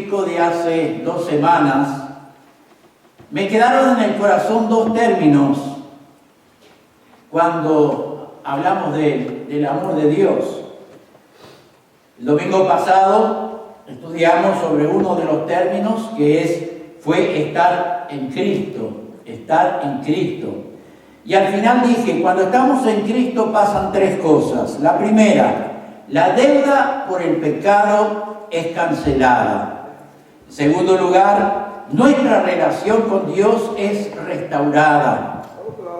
bíblico de hace 2 semanas, me quedaron en el corazón 2 términos cuando hablamos del amor de Dios. El domingo pasado estudiamos sobre uno de los términos que fue estar en Cristo, estar en Cristo. Y al final dije, cuando estamos en Cristo pasan 3 cosas. La primera, la deuda por el pecado es cancelada. En segundo lugar, nuestra relación con Dios es restaurada.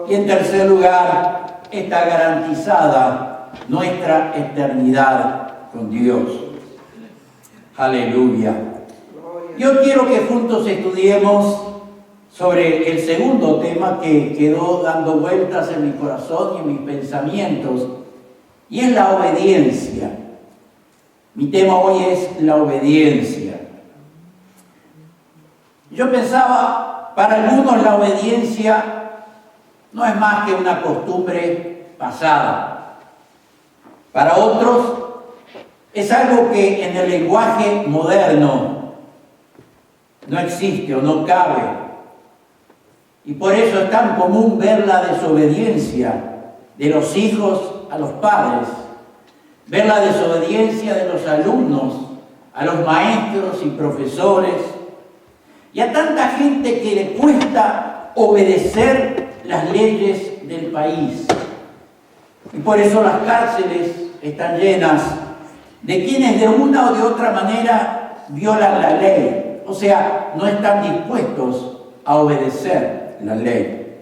Y en tercer lugar, está garantizada nuestra eternidad con Dios. Aleluya. Yo quiero que juntos estudiemos sobre el segundo tema que quedó dando vueltas en mi corazón y en mis pensamientos, y es la obediencia. Mi tema hoy es la obediencia. Yo pensaba, para algunos la obediencia no es más que una costumbre pasada. Para otros es algo que en el lenguaje moderno no existe o no cabe. Y por eso es tan común ver la desobediencia de los hijos a los padres, ver la desobediencia de los alumnos a los maestros y profesores, y a tanta gente que le cuesta obedecer las leyes del país. Y por eso las cárceles están llenas de quienes de una o de otra manera violan la ley, o sea, no están dispuestos a obedecer la ley.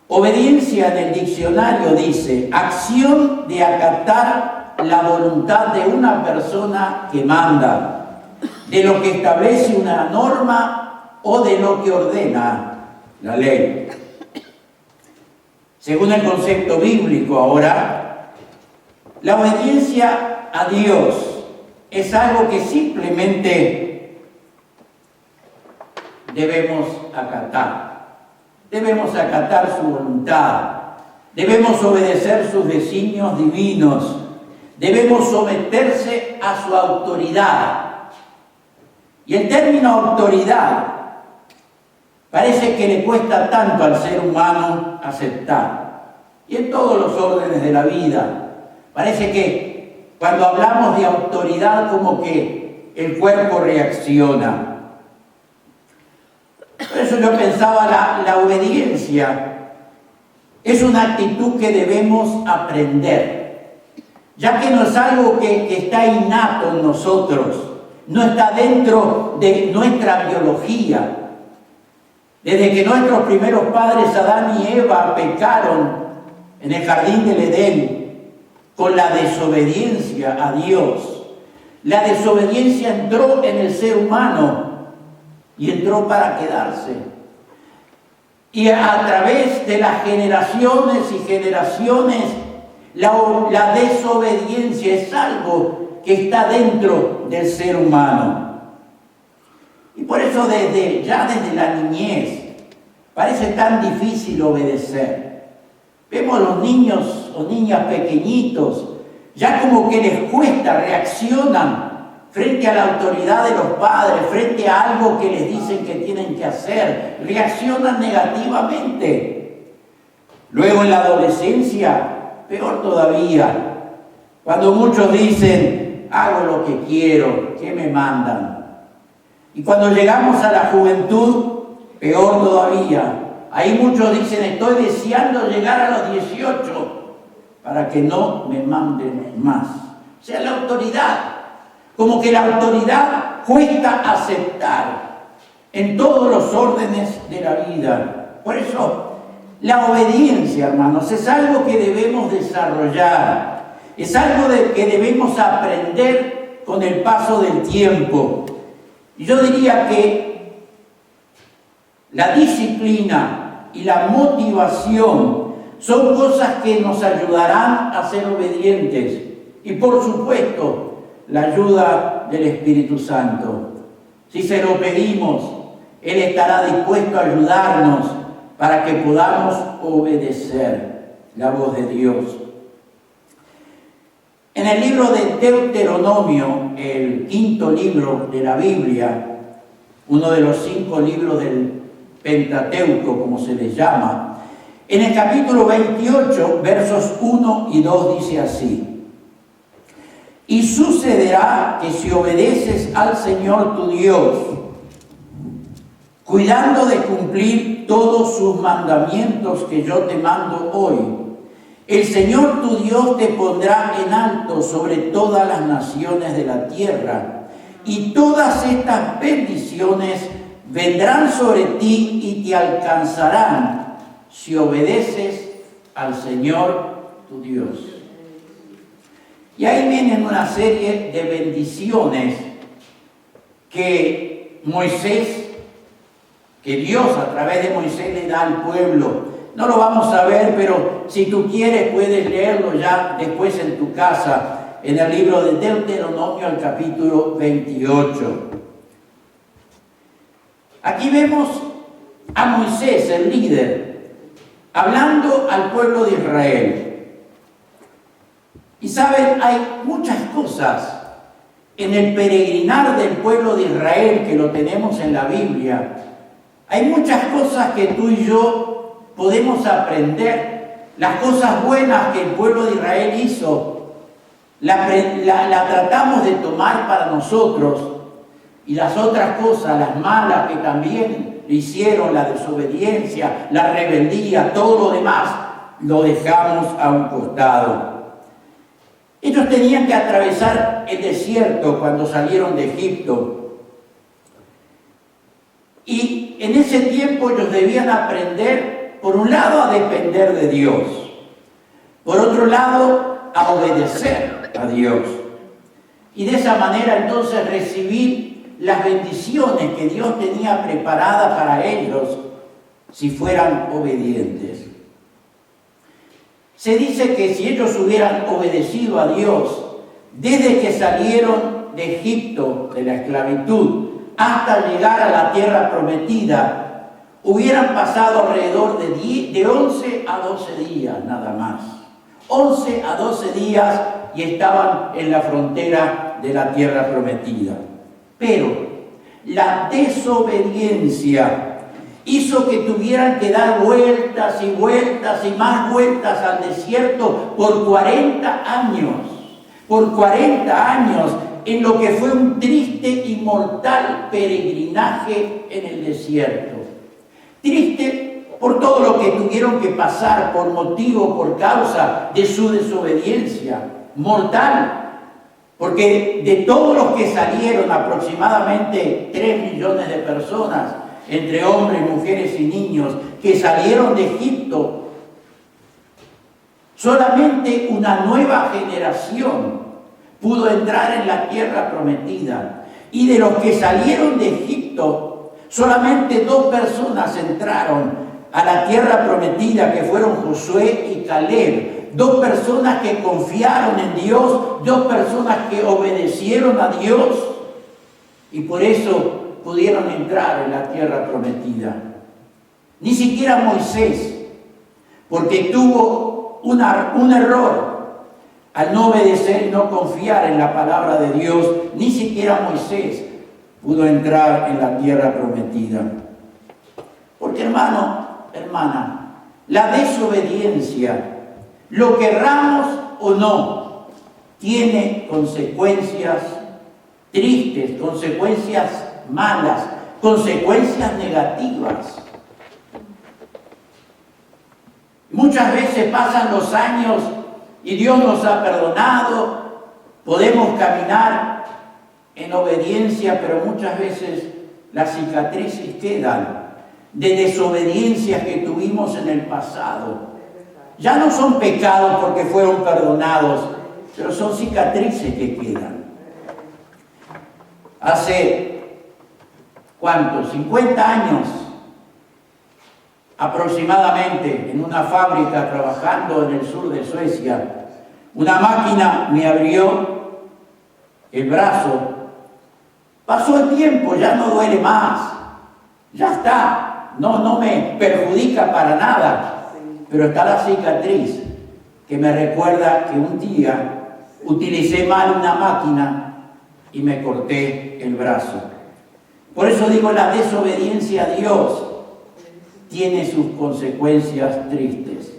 Obediencia en el diccionario dice, acción de acatar la voluntad de una persona que manda, de lo que establece una norma o de lo que ordena la ley. Según el concepto bíblico ahora, la obediencia a Dios es algo que simplemente debemos acatar. Debemos acatar su voluntad. Debemos obedecer sus designios divinos. Debemos someterse a su autoridad. Y el término autoridad parece que le cuesta tanto al ser humano aceptar. Y en todos los órdenes de la vida. Parece que cuando hablamos de autoridad como que el cuerpo reacciona. Por eso yo pensaba, la obediencia es una actitud que debemos aprender, ya que no es algo que está innato en nosotros, no está dentro de nuestra biología. Desde que nuestros primeros padres, Adán y Eva, pecaron en el jardín del Edén con la desobediencia a Dios, la desobediencia entró en el ser humano y entró para quedarse. Y a través de las generaciones y generaciones, la desobediencia es algo que está dentro del ser humano. Y por eso desde la niñez parece tan difícil obedecer. Vemos a los niños o niñas pequeñitos, ya como que les cuesta, reaccionan frente a la autoridad de los padres, frente a algo que les dicen que tienen que hacer, reaccionan negativamente. Luego en la adolescencia, peor todavía, cuando muchos dicen, hago lo que quiero, ¿qué me mandan? Y cuando llegamos a la juventud, peor todavía. Ahí muchos dicen, estoy deseando llegar a los 18 para que no me manden más. O sea, la autoridad. Como que la autoridad cuesta aceptar en todos los órdenes de la vida. Por eso, la obediencia, hermanos, es algo que debemos desarrollar. Es algo que debemos aprender con el paso del tiempo. Y yo diría que la disciplina y la motivación son cosas que nos ayudarán a ser obedientes. Y por supuesto, la ayuda del Espíritu Santo. Si se lo pedimos, Él estará dispuesto a ayudarnos para que podamos obedecer la voz de Dios. En el libro de Deuteronomio, el quinto libro de la Biblia, uno de los 5 libros del Pentateuco, como se les llama, en el capítulo 28, versos 1 y 2 dice así: y sucederá que si obedeces al Señor tu Dios, cuidando de cumplir todos sus mandamientos que yo te mando hoy, el Señor tu Dios te pondrá en alto sobre todas las naciones de la tierra, y todas estas bendiciones vendrán sobre ti y te alcanzarán si obedeces al Señor tu Dios. Y ahí vienen una serie de bendiciones que Dios a través de Moisés le da al pueblo. No lo vamos a ver, pero si tú quieres puedes leerlo ya después en tu casa, en el libro de Deuteronomio, el capítulo 28. Aquí vemos a Moisés, el líder, hablando al pueblo de Israel. Y saben, hay muchas cosas en el peregrinar del pueblo de Israel, que lo tenemos en la Biblia. Hay muchas cosas que tú y yo podemos aprender. Las cosas buenas que el pueblo de Israel hizo, la tratamos de tomar para nosotros. Y las otras cosas, las malas que también hicieron, la desobediencia, la rebeldía, todo lo demás, lo dejamos a un costado. Ellos tenían que atravesar el desierto cuando salieron de Egipto. Y en ese tiempo ellos debían aprender, por un lado, a depender de Dios. Por otro lado, a obedecer a Dios. Y de esa manera entonces recibir las bendiciones que Dios tenía preparadas para ellos si fueran obedientes. Se dice que si ellos hubieran obedecido a Dios desde que salieron de Egipto, de la esclavitud, hasta llegar a la tierra prometida, hubieran pasado alrededor de 11 a 12 días nada más. 11 a 12 días y estaban en la frontera de la tierra prometida. Pero la desobediencia hizo que tuvieran que dar vueltas y vueltas y más vueltas al desierto por 40 años. Por 40 años en lo que fue un triste y mortal peregrinaje en el desierto. Triste por todo lo que tuvieron que pasar por motivo, por causa de su desobediencia. Mortal. Porque de todos los que salieron, aproximadamente 3 millones de personas, entre hombres, mujeres y niños, que salieron de Egipto, solamente una nueva generación pudo entrar en la tierra prometida. Y de los que salieron de Egipto, solamente 2 personas entraron a la tierra prometida, que fueron Josué y Caleb. 2 personas que confiaron en Dios, 2 personas que obedecieron a Dios, y por eso pudieron entrar en la tierra prometida. Ni siquiera Moisés, porque tuvo un error al no obedecer y no confiar en la palabra de Dios. Ni siquiera Moisés pudo entrar en la tierra prometida. Porque hermano, hermana, la desobediencia, lo querramos o no, tiene consecuencias tristes, consecuencias malas, consecuencias negativas. Muchas veces pasan los años y Dios nos ha perdonado, podemos caminar en obediencia, pero muchas veces las cicatrices quedan de desobediencias que tuvimos en el pasado. Ya no son pecados porque fueron perdonados, pero son cicatrices que quedan. Hace, ¿cuántos? 50 años aproximadamente, en una fábrica trabajando en el sur de Suecia, una máquina me abrió el brazo. Pasó el tiempo, ya no duele más, ya está, no me perjudica para nada, pero está la cicatriz que me recuerda que un día utilicé mal una máquina y me corté el brazo. Por eso digo, la desobediencia a Dios tiene sus consecuencias tristes.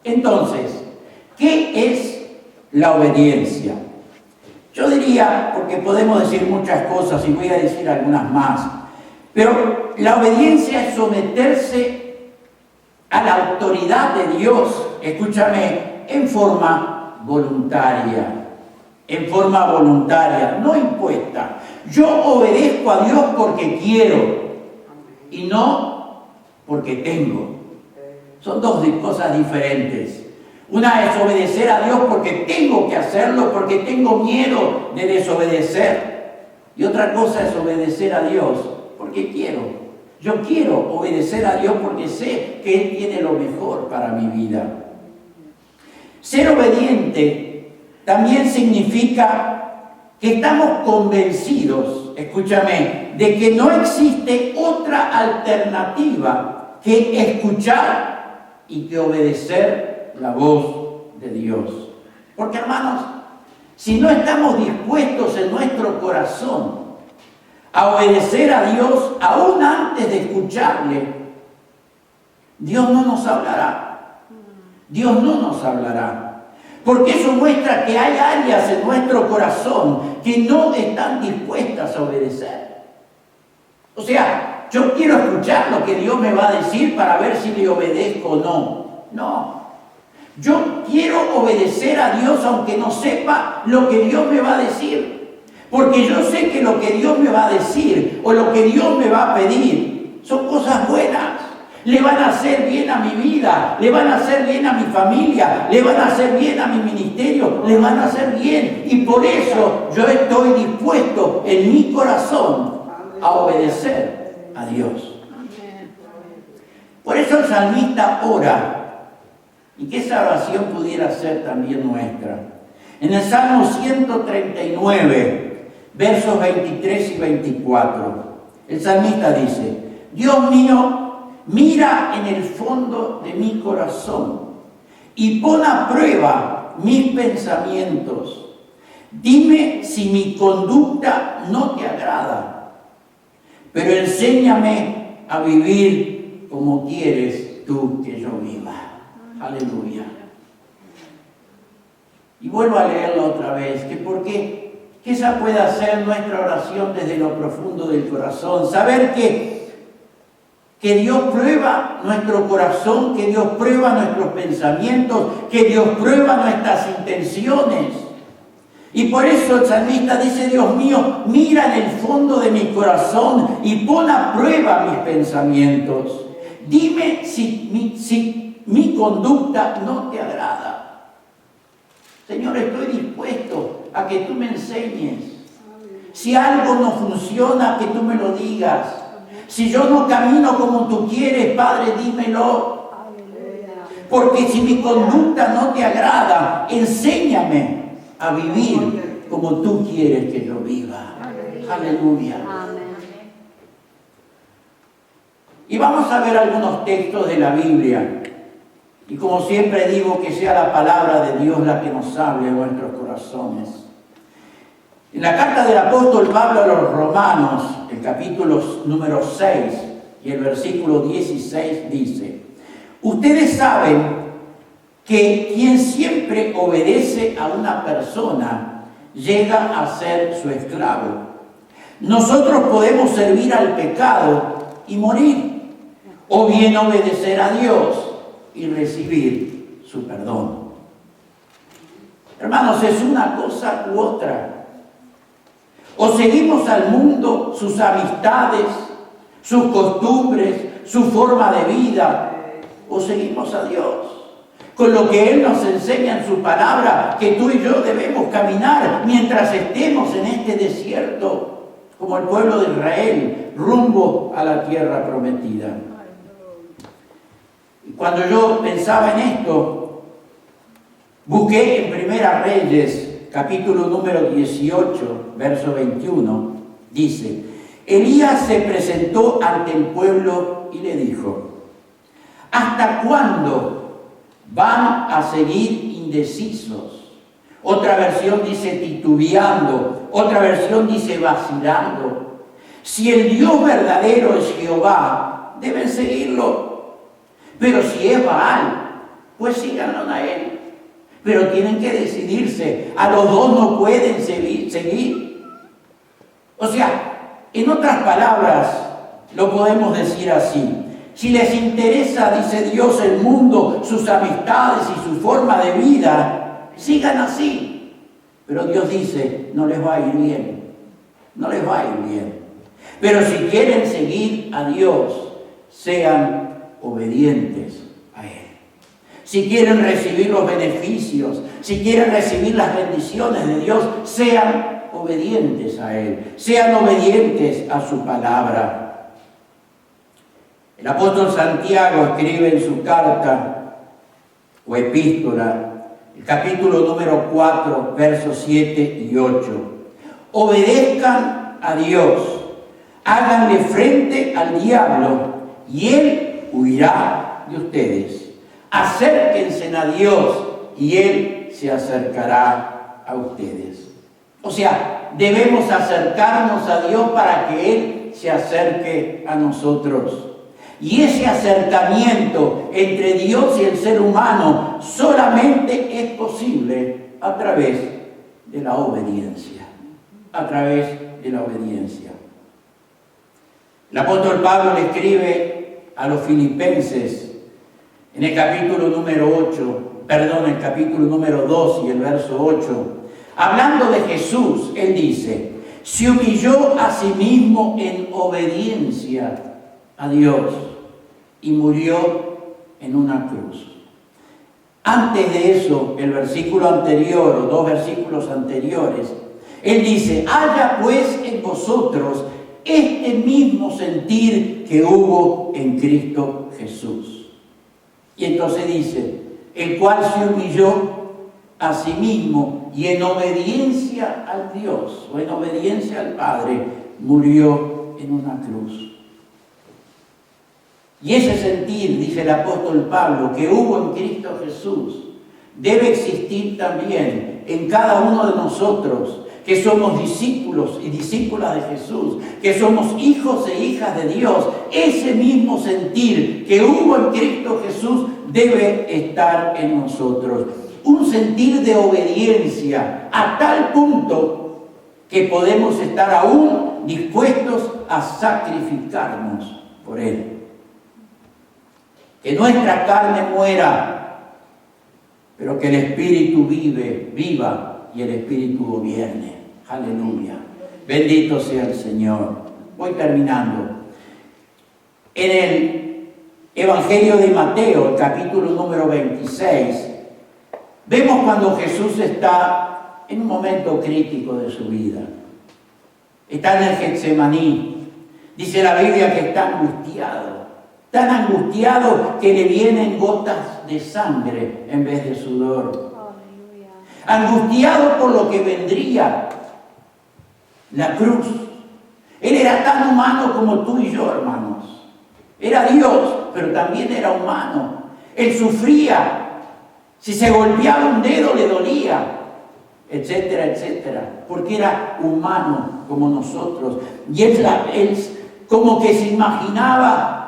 Entonces, ¿qué es la obediencia? Yo diría, porque podemos decir muchas cosas y voy a decir algunas más, pero la obediencia es someterse a la autoridad de Dios, escúchame, en forma voluntaria, no impuesta. Yo obedezco a Dios porque quiero y no porque tengo. Son dos cosas diferentes. Una es obedecer a Dios porque tengo que hacerlo, porque tengo miedo de desobedecer. Y otra cosa es obedecer a Dios porque quiero. Yo quiero obedecer a Dios porque sé que Él tiene lo mejor para mi vida. Ser obediente también significa que estamos convencidos, escúchame, de que no existe otra alternativa que escuchar y que obedecer la voz de Dios. Porque, hermanos, si no estamos dispuestos en nuestro corazón a obedecer a Dios, aún antes de escucharle, Dios no nos hablará. Dios no nos hablará. Porque eso muestra que hay áreas en nuestro corazón que no están dispuestas a obedecer. O sea, yo quiero escuchar lo que Dios me va a decir para ver si le obedezco o no. No. Yo quiero obedecer a Dios aunque no sepa lo que Dios me va a decir. Porque yo sé que lo que Dios me va a decir o lo que Dios me va a pedir son cosas buenas. Le van a hacer bien a mi vida, le van a hacer bien a mi familia, le van a hacer bien a mi ministerio, le van a hacer bien. Y por eso yo estoy dispuesto en mi corazón a obedecer a Dios. Por eso el salmista ora, y que esa oración pudiera ser también nuestra. En el Salmo 139, versos 23 y 24, el salmista dice: Dios mío, mira en el fondo de mi corazón y pon a prueba mis pensamientos. Dime si mi conducta no te agrada, pero enséñame a vivir como quieres tú que yo viva. Aleluya. Y vuelvo a leerlo otra vez, que esa pueda ser nuestra oración desde lo profundo del corazón. Saber que Dios prueba nuestro corazón, que Dios prueba nuestros pensamientos, que Dios prueba nuestras intenciones. Y por eso el salmista dice: Dios mío, mira en el fondo de mi corazón y pon a prueba mis pensamientos. Dime si mi conducta no te agrada. Señor, estoy dispuesto a que tú me enseñes. Si algo no funciona, que tú me lo digas. Si yo no camino como tú quieres, Padre, dímelo. Porque si mi conducta no te agrada, enséñame a vivir como tú quieres que yo viva. Aleluya. Y vamos a ver algunos textos de la Biblia. Y como siempre digo, que sea la palabra de Dios la que nos hable en nuestros corazones. En la carta del apóstol Pablo a los Romanos, el capítulo número 6 y el versículo 16 dice: ustedes saben que quien siempre obedece a una persona llega a ser su esclavo. Nosotros podemos servir al pecado y morir, o bien obedecer a Dios y recibir su perdón. Hermanos, es una cosa u otra. O seguimos al mundo, sus amistades, sus costumbres, su forma de vida, o seguimos a Dios, con lo que Él nos enseña en su palabra, que tú y yo debemos caminar mientras estemos en este desierto, como el pueblo de Israel, rumbo a la tierra prometida. Y cuando yo pensaba en esto, busqué en Primera Reyes, capítulo número 18, verso 21, dice: Elías se presentó ante el pueblo y le dijo: ¿hasta cuándo van a seguir indecisos? Otra versión dice titubeando, otra versión dice vacilando. Si el Dios verdadero es Jehová, deben seguirlo. Pero si es Baal, pues síganlo a él. Pero tienen que decidirse. A los dos no pueden seguir. O sea, en otras palabras, lo podemos decir así. Si les interesa, dice Dios, el mundo, sus amistades y su forma de vida, sigan así. Pero Dios dice, no les va a ir bien. No les va a ir bien. Pero si quieren seguir a Dios, sean obedientes a Él. Si quieren recibir los beneficios, si quieren recibir las bendiciones de Dios, sean obedientes a Él. Sean obedientes a su palabra. El apóstol Santiago escribe en su carta o epístola, el capítulo número 4, versos 7 y 8. Obedezcan a Dios, háganle frente al diablo y él huirá de ustedes. Acérquense a Dios y él se acercará a ustedes. O sea, debemos acercarnos a Dios para que él se acerque a nosotros. Y ese acercamiento entre Dios y el ser humano solamente es posible a través de la obediencia. A través de la obediencia. El apóstol Pablo le escribe a los filipenses en el capítulo número 2 y el verso 8. Hablando de Jesús, él dice, se humilló a sí mismo en obediencia a Dios y murió en una cruz. Antes de eso, el versículo anterior, o dos versículos anteriores, él dice, haya pues en vosotros este mismo sentir que hubo en Cristo Jesús. Y entonces dice, el cual se humilló a sí mismo y en obediencia al Dios, o en obediencia al Padre, murió en una cruz. Y ese sentir, dice el apóstol Pablo, que hubo en Cristo Jesús, debe existir también en cada uno de nosotros, que somos discípulos y discípulas de Jesús, que somos hijos e hijas de Dios. Ese mismo sentir que hubo en Cristo Jesús debe estar en nosotros. Un sentir de obediencia a tal punto que podemos estar aún dispuestos a sacrificarnos por Él. Que nuestra carne muera, pero que el Espíritu viva y el Espíritu gobierne. Aleluya. Bendito sea el Señor. Voy terminando. En el Evangelio de Mateo, el capítulo número 26, vemos cuando Jesús está en un momento crítico de su vida. Está en el Getsemaní. Dice la Biblia que está angustiado. Tan angustiado que le vienen gotas de sangre en vez de sudor. Angustiado por lo que vendría, la cruz. Él era tan humano como tú y yo, hermanos. Era Dios, pero también era humano. Él sufría. Si se golpeaba un dedo le dolía, etcétera, etcétera. Porque era humano como nosotros. Y él como que se imaginaba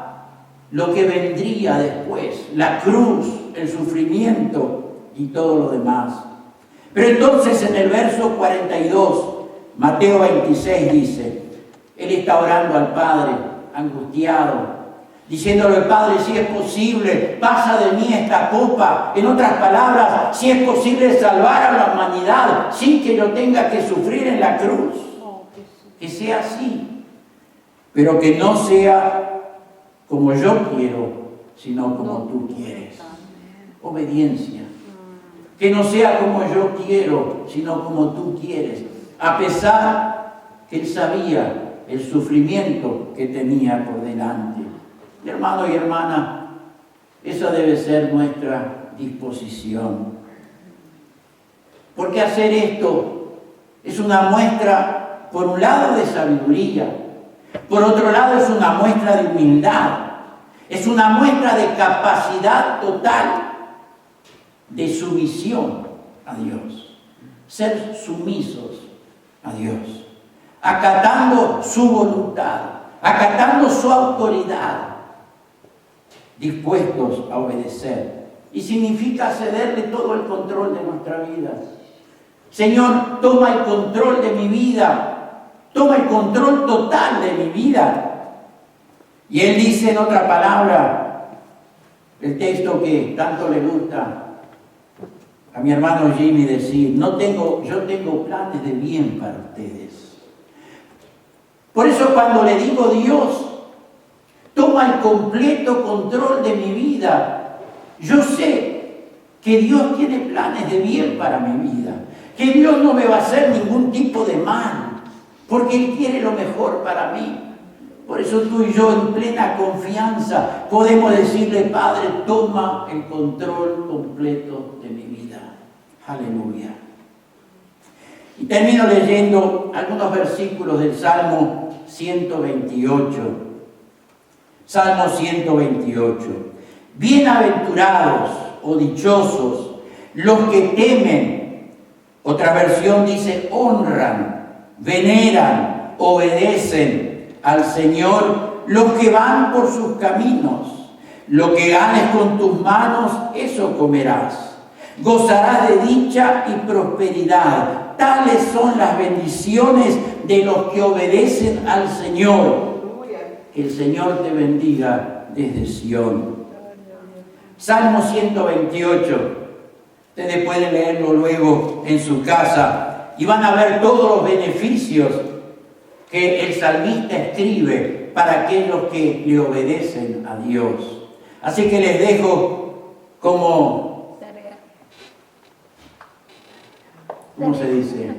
lo que vendría después, la cruz, el sufrimiento y todo lo demás. Pero entonces en el verso 42, Mateo 26 dice, él está orando al Padre, angustiado, diciéndole al Padre, si es posible, pasa de mí esta copa. En otras palabras, si es posible salvar a la humanidad sin que yo tenga que sufrir en la cruz. Que sea así, pero que no sea como yo quiero, sino como tú quieres. Obediencia. Que no sea como yo quiero, sino como tú quieres. A pesar que él sabía el sufrimiento que tenía por delante. Hermano y hermana, esa debe ser nuestra disposición. Porque hacer esto es una muestra, por un lado, de sabiduría. Por otro lado, es una muestra de humildad. Es una muestra de capacidad total de sumisión a Dios. ser sumisos a Dios, acatando su voluntad, acatando su autoridad, dispuestos a obedecer. Y significa cederle todo el control de nuestra vida. Señor, toma el control de mi vida, toma el control total de mi vida. Y Él dice en otra palabra, el texto que tanto le gusta a mi hermano Jimmy decir, yo tengo planes de bien para ustedes. Por eso cuando le digo Dios, toma el completo control de mi vida, yo sé que Dios tiene planes de bien para mi vida, que Dios no me va a hacer ningún tipo de mal, porque Él quiere lo mejor para mí. Por eso tú y yo en plena confianza podemos decirle, Padre, toma el control completo de mi vida. Aleluya. Y termino leyendo algunos versículos del Salmo 128. Salmo 128. Bienaventurados o dichosos los que temen. Otra versión dice honran, veneran, obedecen al Señor los que van por sus caminos. Lo que ganes con tus manos, eso comerás. Gozarás de dicha y prosperidad. Tales son las bendiciones de los que obedecen al Señor. Que el Señor te bendiga desde Sión. Salmo 128. Ustedes pueden leerlo luego en su casa y van a ver todos los beneficios que el salmista escribe para aquellos que le obedecen a Dios. Así que les dejo como, ¿cómo se dice?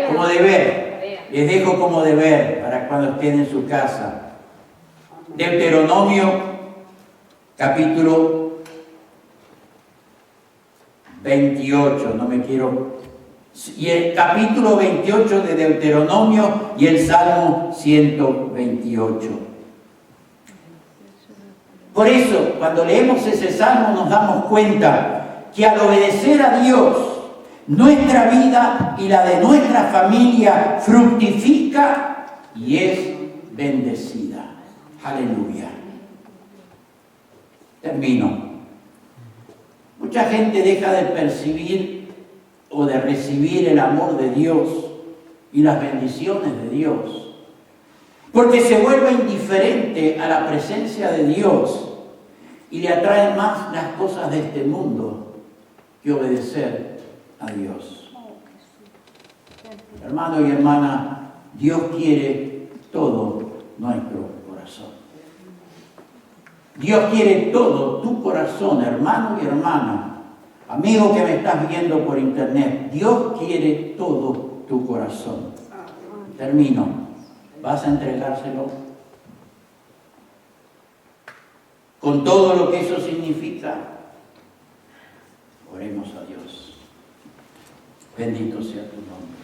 Como deber. Les dejo como deber para cuando estén en su casa. Deuteronomio, capítulo 28, y el capítulo 28 de Deuteronomio y el Salmo 128. Por eso, cuando leemos ese Salmo nos damos cuenta que al obedecer a Dios, nuestra vida y la de nuestra familia fructifica y es bendecida. Aleluya. Termino. Mucha gente deja de percibir o de recibir el amor de Dios y las bendiciones de Dios, porque se vuelve indiferente a la presencia de Dios y le atraen más las cosas de este mundo que obedecer a Dios. Hermano y hermana, Dios quiere todo nuestro corazón. Dios quiere todo tu corazón, hermano y hermana. Amigo que me estás viendo por internet, Dios quiere todo tu corazón. Termino. ¿Vas a entregárselo? Con todo lo que eso significa, oremos a Dios. Bendito sea tu nombre.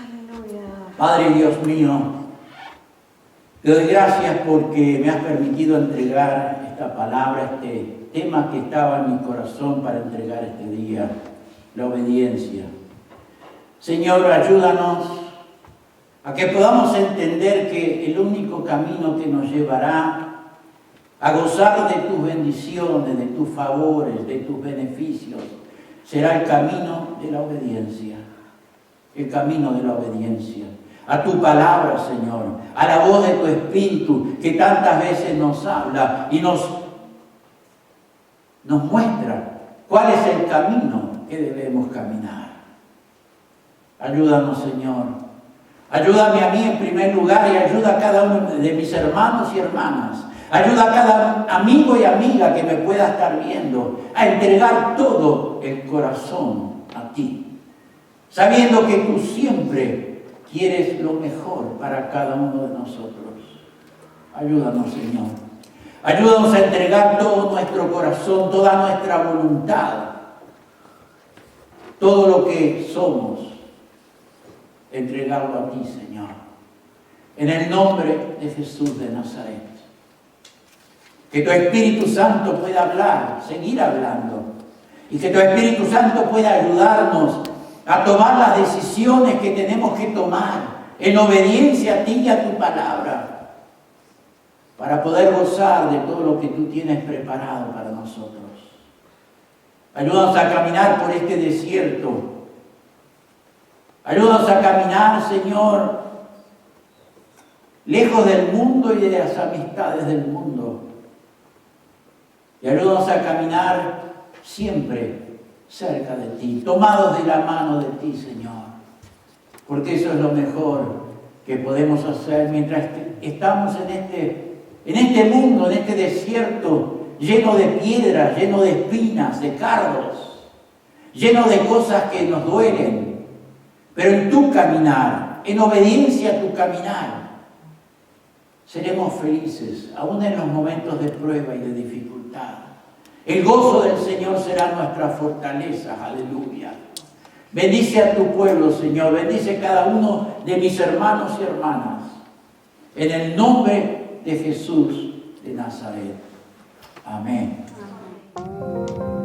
Aleluya. Padre Dios mío, te doy gracias porque me has permitido entregar esta palabra, este tema que estaba en mi corazón para entregar este día, la obediencia. Señor, ayúdanos a que podamos entender que el único camino que nos llevará a gozar de tus bendiciones, de tus favores, de tus beneficios, será el camino de la obediencia. El camino de la obediencia. A tu palabra, Señor, a la voz de tu Espíritu que tantas veces nos habla y nos muestra cuál es el camino que debemos caminar. Ayúdanos, Señor. Ayúdame a mí en primer lugar y ayuda a cada uno de mis hermanos y hermanas. Ayuda a cada amigo y amiga que me pueda estar viendo a entregar todo el corazón a ti, sabiendo que tú siempre quieres lo mejor para cada uno de nosotros. Ayúdanos, Señor. Ayúdanos a entregar todo nuestro corazón, toda nuestra voluntad, todo lo que somos, entregarlo a ti, Señor. En el nombre de Jesús de Nazaret. Que tu Espíritu Santo pueda hablar, seguir hablando Y que tu Espíritu Santo pueda ayudarnos a tomar las decisiones que tenemos que tomar en obediencia a ti y a tu palabra, para poder gozar de todo lo que tú tienes preparado para nosotros. Ayúdanos a caminar por este desierto. Ayúdanos a caminar, Señor, lejos del mundo y de las amistades del mundo. Y ayúdanos a caminar siempre cerca de ti, tomados de la mano de ti, Señor. Porque eso es lo mejor que podemos hacer mientras estamos en este mundo, en este desierto, lleno de piedras, lleno de espinas, de cardos, lleno de cosas que nos duelen. Pero en tu caminar, en obediencia a tu caminar, seremos felices, aún en los momentos de prueba y de dificultad. El gozo del Señor será nuestra fortaleza, aleluya. Bendice a tu pueblo, Señor, bendice cada uno de mis hermanos y hermanas, en el nombre de Jesús de Nazaret. Amén. Amén.